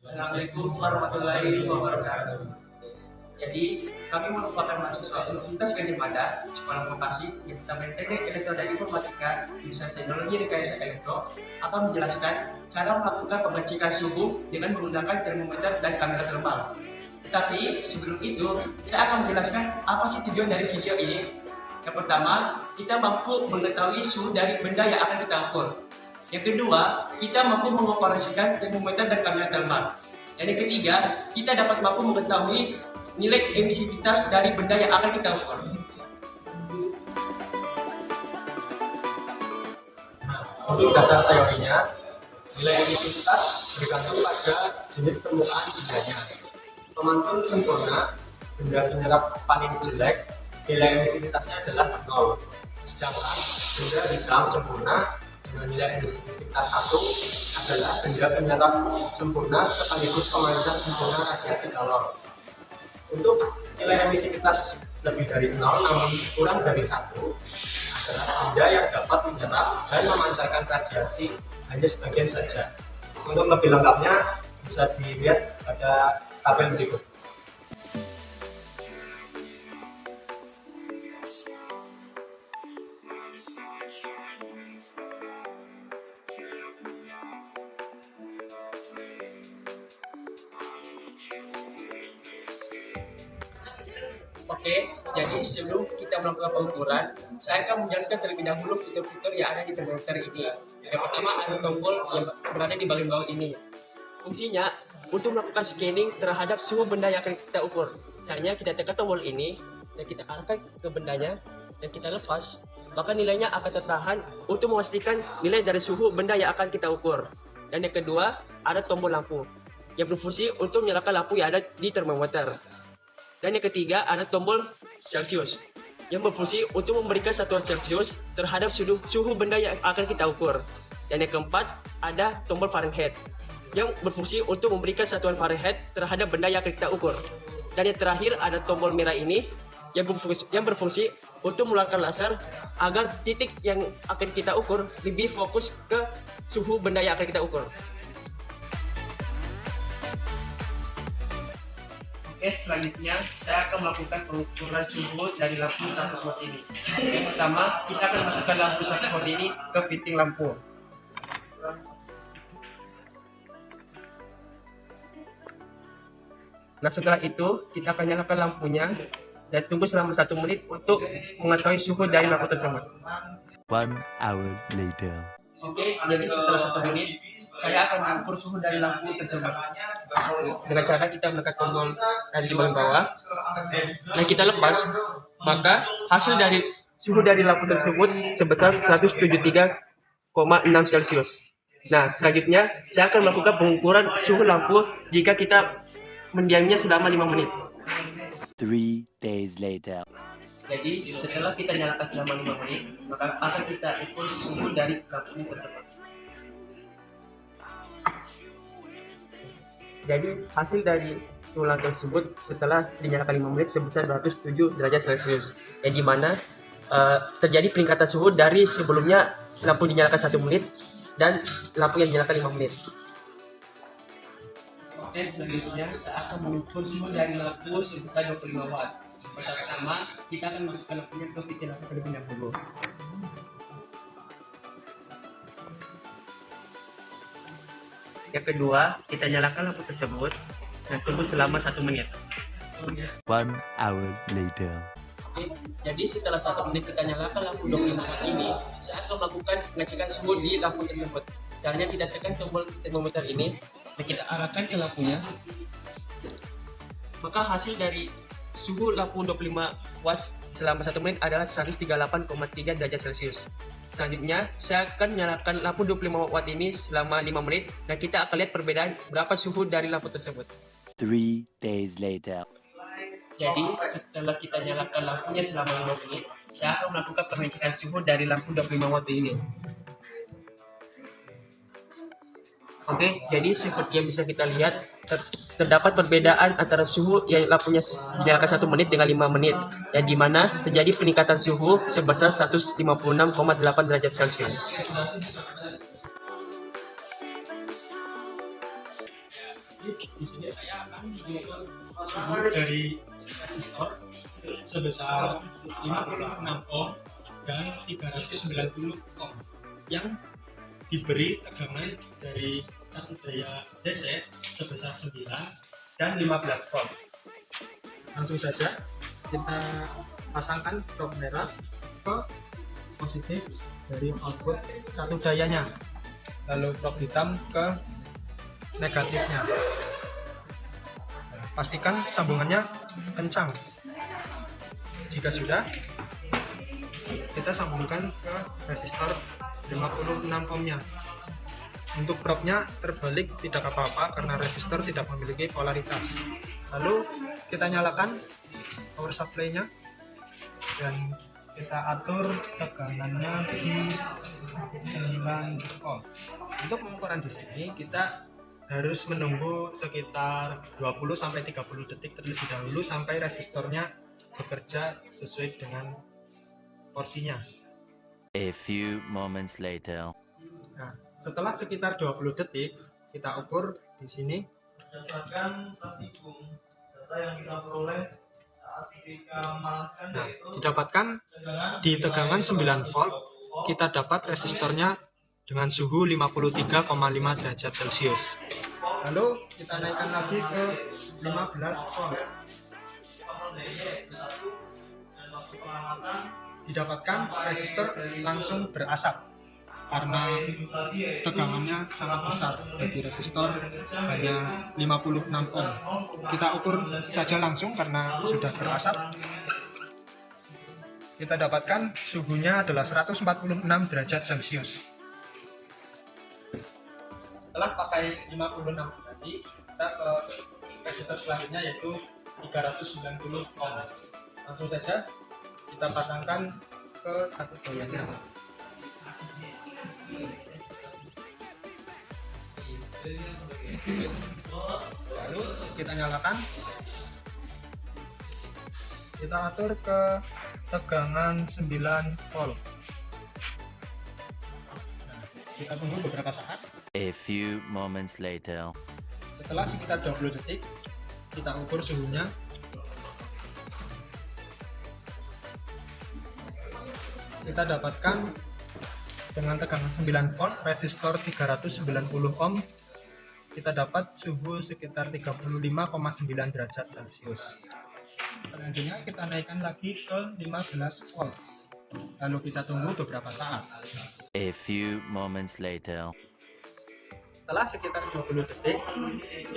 Assalamualaikum warahmatullahi wabarakatuh. Jadi, kami merupakan mahasiswa Universitas Gadjah Mada, Sekolah Vokasi yang Departemen Teknik Elektro dan Informatika, Jurusan Teknologi Rekayasa Elektro, akan menjelaskan cara melakukan pengecekan suhu dengan menggunakan termometer dan kamera terbang. Tetapi sebelum itu, saya akan menjelaskan apa sih tujuan dari video ini. Yang pertama, kita mampu mengetahui suhu dari benda yang akan kita ukur. Yang kedua, kita mampu mengoperasikan termometer dan kamera terbang. Dan yang ketiga, kita dapat mampu mengetahui nilai emisivitas dari benda yang akan kita ukur. Untuk dasar teorinya, nilai emisivitas bergantung pada jenis permukaan bendanya. Pemantun sempurna, benda penyerap paling jelek, nilai emisivitasnya adalah 0. Sedangkan benda di dalam sempurna dengan nilai emisivitas 1 adalah benda penyerap sempurna sekaligus pemancar sempurna radiasi kalor. Untuk nilai emisivitas lebih dari 0 namun kurang dari 1 adalah benda yang dapat menyerap dan memancarkan radiasi hanya sebagian saja. Untuk lebih lengkapnya bisa dilihat pada tabel berikut. Oke, jadi sebelum kita melakukan pengukuran, saya akan menjelaskan terlebih dahulu fitur-fitur yang ada di termometer ini. Yang pertama ada tombol yang berada di bagian bawah ini. Fungsinya untuk melakukan scanning terhadap suhu benda yang akan kita ukur. Caranya kita tekan tombol ini dan kita arahkan ke bendanya dan kita lepas, maka nilainya akan tertahan untuk memastikan nilai dari suhu benda yang akan kita ukur. Dan yang kedua ada tombol lampu yang berfungsi untuk menyalakan lampu yang ada di termometer. Dan yang ketiga ada tombol Celsius yang berfungsi untuk memberikan satuan Celsius terhadap suhu benda yang akan kita ukur. Dan yang keempat ada tombol Fahrenheit yang berfungsi untuk memberikan satuan Fahrenheit terhadap benda yang akan kita ukur. Dan yang terakhir ada tombol merah ini yang berfungsi untuk mengeluarkan laser agar titik yang akan kita ukur lebih fokus ke suhu benda yang akan kita ukur. Oke, selanjutnya saya akan melakukan pengukuran suhu dari lampu 100 watt ini. Yang pertama, kita akan masukkan lampu 100 watt ini ke fitting lampu. Nah, setelah itu kita akan nyalakan lampunya dan tunggu selama 1 menit untuk mengetahui suhu dari lampu tersebut. 1 hour later. Oke, jadi setelah 1 menit saya akan mengukur suhu dari lampu tersebut dengan cara kita menekan tombol dari di bagian bawah dan kita lepas, maka hasil dari suhu dari lampu tersebut sebesar 173,6 Celcius. Nah, selanjutnya saya akan melakukan pengukuran suhu lampu jika kita mendiamnya selama 5 menit. 3 days later. Jadi setelah kita nyalakan selama 5 menit, maka akan kita ukur suhu dari lampu tersebut. Jadi hasil dari suhu lampu tersebut setelah dinyalakan 5 menit sebesar 207 derajat Celcius, yang dimana terjadi peningkatan suhu dari sebelumnya lampu dinyalakan 1 menit dan lampu yang dinyalakan 5 menit. Oke, selanjutnya saya akan mengukur suhu dari lampu sebesar 25 watt. Pertama, kita akan masukkan lampunya ke fitting lampu terlebih dahulu. Yang kedua, kita nyalakan lampu tersebut dan tunggu selama 1 menit. 1 hour later. Oke, jadi setelah 1 menit kita nyalakan lampu 25 watt ini, saya akan melakukan pengecekan suhu di lampu tersebut. Caranya kita tekan tombol termometer ini dan kita arahkan ke lampunya. Maka hasil dari suhu lampu 25 watt selama 1 menit adalah 138,3 derajat Celcius. Selanjutnya, saya akan menyalakan lampu 25 watt ini selama 5 menit dan kita akan lihat perbedaan berapa suhu dari lampu tersebut. 3 days later. Jadi, setelah kita nyalakan lampunya selama 5 menit, saya akan melakukan pengecekan suhu dari lampu 25 watt ini. Oke, jadi seperti yang bisa kita lihat, terdapat perbedaan antara suhu yang lampunya dinyalakan 1 menit dengan 5 menit, yang dimana terjadi peningkatan suhu sebesar 156,8 derajat Celcius. di sini saya akan mengukur suhu dari resistor sebesar 56 ohm dan 390 ohm yang diberi tegangan dari satu daya DC sebesar 9 dan 15 volt. Langsung saja kita pasangkan probe merah ke positif dari output satu dayanya, lalu probe hitam ke negatifnya. Pastikan sambungannya kencang. Jika sudah, kita sambungkan ke resistor 56 ohmnya. Untuk probe-nya terbalik tidak apa-apa karena resistor tidak memiliki polaritas. Lalu kita nyalakan power supply-nya dan kita atur tegangannya di 9 volt. Untuk pengukuran di sini kita harus menunggu sekitar 20-30 detik terlebih dahulu sampai resistornya bekerja sesuai dengan porsinya. A few moments later. Nah, setelah sekitar 20 detik kita ukur di sini berdasarkan praktikum data yang kita peroleh saat ketika memanaskan, yaitu didapatkan di tegangan 9 volt kita dapat resistornya dengan suhu 53,5 derajat Celcius. Lalu kita naikkan lagi ke 15 volt. Didapatkan resistor langsung berasap karena tegangannya sangat besar bagi resistor hanya 56 ohm. Kita ukur saja langsung karena sudah berasap. Kita dapatkan suhunya adalah 146 derajat Celcius. Setelah pakai 56 tadi, kita ke resistor selanjutnya yaitu 390 ohm. Langsung saja kita pasangkan ke satu dayanya. Lalu kita nyalakan, kita atur ke tegangan 9 volt. Kita tunggu beberapa saat. A few moments later. Setelah sekitar 20 detik kita ukur suhunya. Kita dapatkan dengan tegangan 9 volt, resistor 390 ohm, kita dapat suhu sekitar 35,9 derajat Celcius. Selanjutnya kita naikkan lagi ke 15 volt. Lalu kita tunggu beberapa saat. A few moments later. Setelah sekitar 20 detik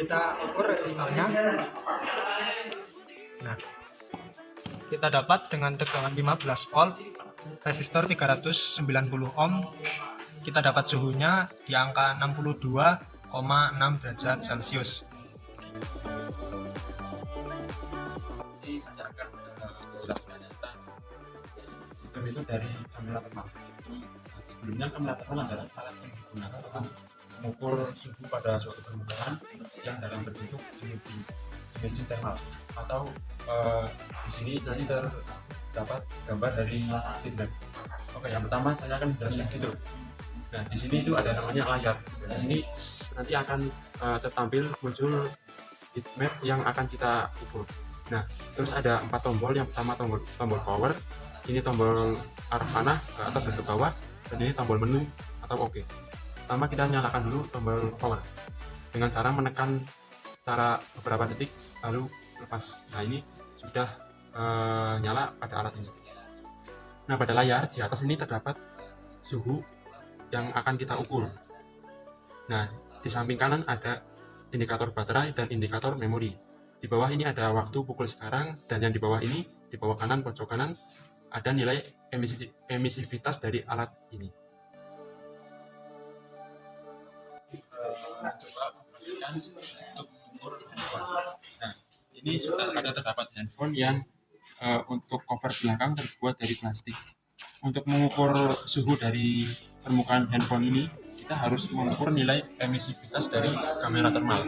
kita ukur resistornya. Nah, kita dapat dengan tegangan 15 volt, resistor 390 ohm, kita dapat suhunya di angka 62,6 derajat Celcius. Ini saya akan beberapa data itu dari kamera thermal. Sebelumnya kamera thermal adalah alat yang digunakan untuk mengukur suhu pada suatu permukaan yang dalam bentuk image thermal, atau di sini nanti terdapat gambar dari feedback. Oke, yang pertama saya akan menjelaskan gitu. Nah, di sini itu ada namanya layar. Di sini nanti akan tertampil muncul heatmap yang akan kita ukur. Nah, terus ada 4 tombol. Yang pertama tombol power, ini tombol arah panah ke atas dan ke bawah, dan ini tombol menu atau OK. Pertama kita nyalakan dulu tombol power dengan cara menekan secara beberapa detik lalu lepas. Nah, ini sudah nyala pada alat ini. Nah, pada layar di atas ini terdapat suhu yang akan kita ukur. Nah, di samping kanan ada indikator baterai dan indikator memori. Di bawah ini ada waktu pukul sekarang, dan yang di bawah ini, di bawah kanan pojok kanan ada nilai emisivitas dari alat ini. Untuk mengukur handphone. Nah, ini sudah ada terdapat handphone yang untuk cover belakang terbuat dari plastik. Untuk mengukur suhu dari permukaan handphone ini, kita harus mengukur nilai emisivitas dari kamera thermal.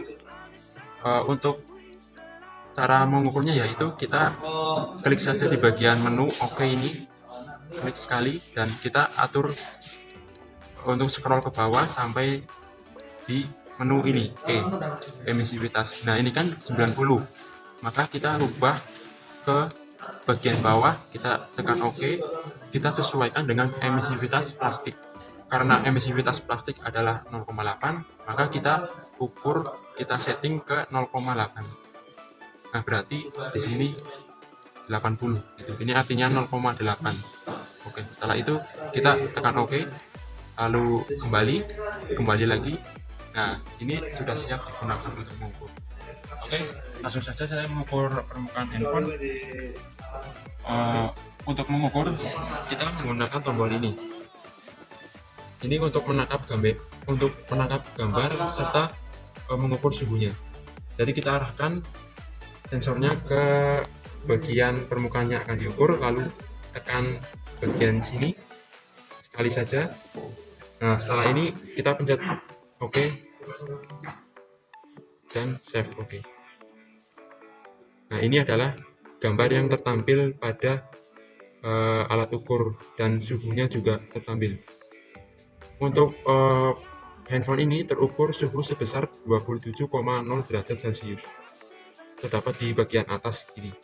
Untuk cara mengukurnya yaitu kita klik saja di bagian menu OK ini, klik sekali, dan kita atur untuk scroll ke bawah sampai di menu ini emisivitas. Nah ini kan 90, maka kita rubah ke bagian bawah, kita tekan OK, kita sesuaikan dengan emisivitas plastik. Karena emisivitas plastik adalah 0,8, maka kita ukur, kita setting ke 0,8. Nah berarti di sini 80 gitu. Ini artinya 0,8. Oke, setelah itu kita tekan OK, lalu kembali lagi. Nah ini sudah siap digunakan untuk mengukur. Oke, langsung saja saya mengukur permukaan handphone. Untuk mengukur kita menggunakan tombol ini. Ini untuk menangkap gambar serta mengukur suhunya. Jadi kita arahkan sensornya ke bagian permukaannya akan diukur, lalu tekan bagian sini sekali saja. Nah setelah ini kita pencet OK dan save OK. Nah ini adalah gambar yang tertampil pada alat ukur dan suhunya juga tertampil. Untuk handphone ini terukur suhu sebesar 27,0 derajat Celcius. Terdapat di bagian atas ini.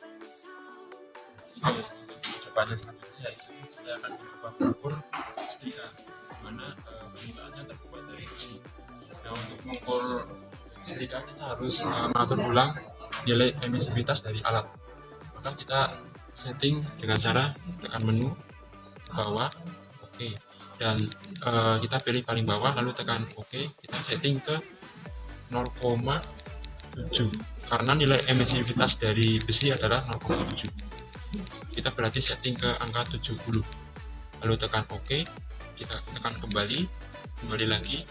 Percobaan selanjutnya yaitu saya akan mencoba mengukur setrika, mana permukaannya terbuat dari besi. Nah untuk mengukur setrika kita harus mengatur ulang nilai emisivitas dari alat. Maka kita setting dengan cara tekan menu bawah, OK, dan kita pilih paling bawah lalu tekan OK. Kita setting ke 0,7 karena nilai emisivitas dari besi adalah 0,7. Kita berarti setting ke angka 70 lalu tekan OK, kita tekan kembali lagi.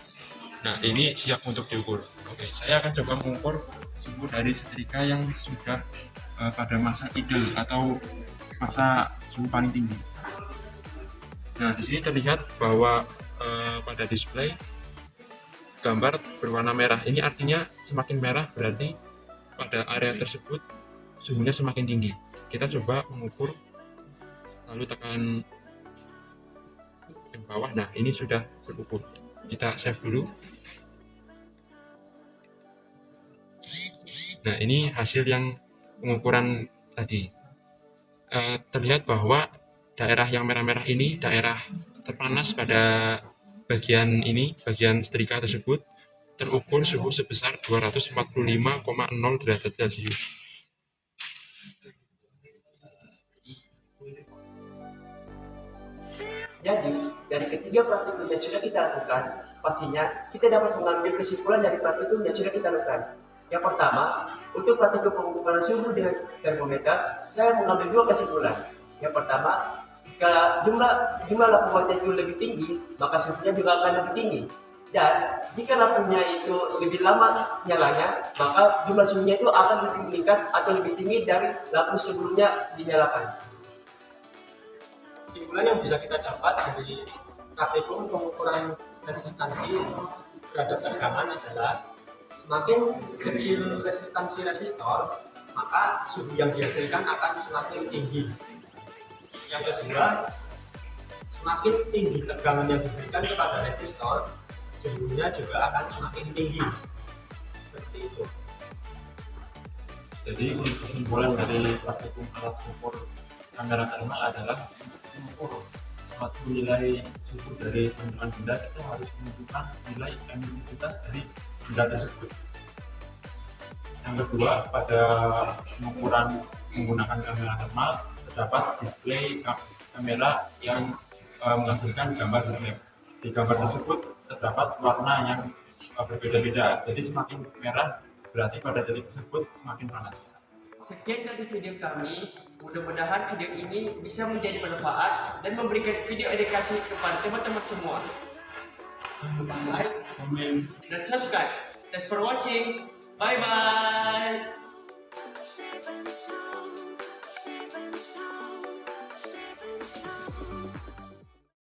Nah ini siap untuk diukur. Oke, saya akan coba mengukur suhu dari setrika yang sudah pada masa idle atau masa suhu paling tinggi. Nah di sini terlihat bahwa pada display gambar berwarna merah. Ini artinya semakin merah berarti pada area tersebut suhunya semakin tinggi. Kita coba mengukur, lalu tekan yang bawah. Nah ini sudah terukur. Kita save dulu. Nah ini hasil yang pengukuran tadi. Terlihat bahwa daerah yang merah-merah ini daerah terpanas pada bagian ini, bagian setrika tersebut terukur suhu sebesar 245,0 derajat Celcius. Jadi, dari ketiga praktikum yang sudah kita lakukan, pastinya kita dapat mengambil kesimpulan dari praktikum yang sudah kita lakukan. Yang pertama, untuk praktikum pengukuran suhu dengan termometer, saya mengambil dua kesimpulan. Yang pertama, jika jumlah lampunya itu lebih tinggi, maka suhunya juga akan lebih tinggi. Dan jika lampunya itu lebih lama nyalanya, maka jumlah suhunya itu akan lebih meningkat atau lebih tinggi dari lampu sebelumnya dinyalakan. Kesimpulan yang bisa kita dapat dari praktikum pengukuran resistansi terhadap tegangan adalah semakin kecil resistansi resistor, maka suhu yang dihasilkan akan semakin tinggi. Yang kedua, semakin tinggi tegangan yang diberikan kepada resistor, suhunya juga akan semakin tinggi. Seperti itu. Jadi kesimpulan dari praktikum alat ukur kamera thermal adalah mengukur suatu nilai suhu dari permukaan benda, kita harus menentukan nilai emisivitas dari benda tersebut. Yang kedua, pada pengukuran menggunakan kamera thermal terdapat display kamera yang menghasilkan gambar refleks. Di gambar tersebut terdapat warna yang berbeda-beda. Jadi semakin merah berarti pada detik tersebut semakin panas. Sekian dari video kami, mudah-mudahan video ini bisa menjadi bermanfaat dan memberikan video edukasi kepada teman-teman semua. Like, Komen, dan subscribe. Thanks for watching. Bye-bye. Saving soul, saving soul, saving soul.